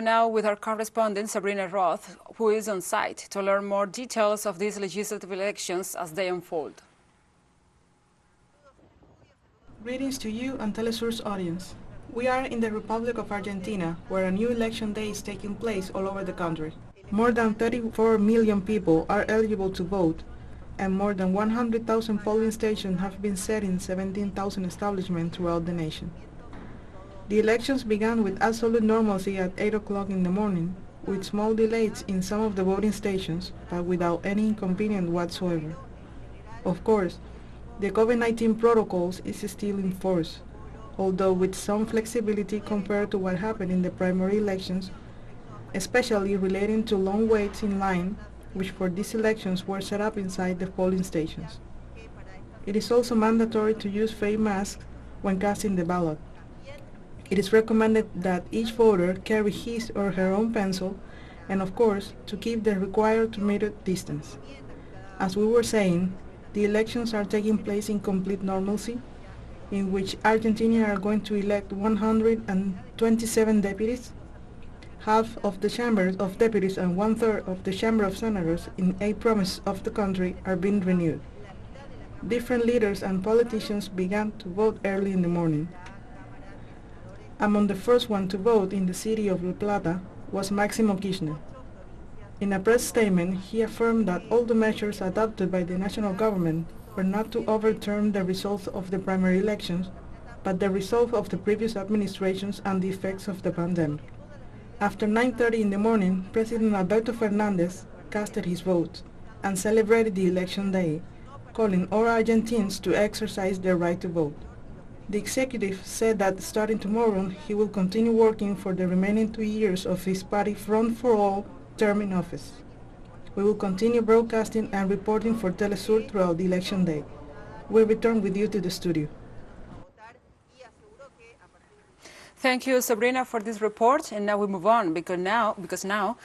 Now with our correspondent Sabrina Roth, who is on site to learn more details of these legislative elections as they unfold. Greetings to you and Telesur's audience. We are in the Republic of Argentina, where a new election day is taking place all over the country. More than 34 million people are eligible to vote, and more than 100,000 polling stations have been set in 17,000 establishments throughout the nation. The elections began with absolute normalcy at 8 o'clock in the morning, with small delays in some of the voting stations, but without any inconvenience whatsoever. Of course, the COVID-19 protocols is still in force, although with some flexibility compared to what happened in the primary elections, especially relating to long waits in line, which for these elections were set up inside the polling stations. It is also mandatory to use face masks when casting the ballot. It is recommended that each voter carry his or her own pencil and, of course, to keep the required 2-meter distance. As we were saying, the elections are taking place in complete normalcy, in which Argentinians are going to elect 127 deputies, half of the Chamber of Deputies and 1/3 of the Chamber of Senators in 8 provinces of the country are being renewed. Different leaders and politicians began to vote early in the morning. Among the first one to vote in the city of La Plata was Máximo Kirchner. In a press statement, he affirmed that all the measures adopted by the national government were not to overturn the results of the primary elections, but the result of the previous administrations and the effects of the pandemic. After 9:30 in the morning, President Alberto Fernández casted his vote and celebrated the election day, calling all Argentines to exercise their right to vote. The executive said that starting tomorrow, he will continue working for the remaining 2 years of his party Front for All term in office. We will continue broadcasting and reporting for Telesur throughout the election day. We'll return with you to the studio. Thank you, Sabrina, for this report. And now we move on because now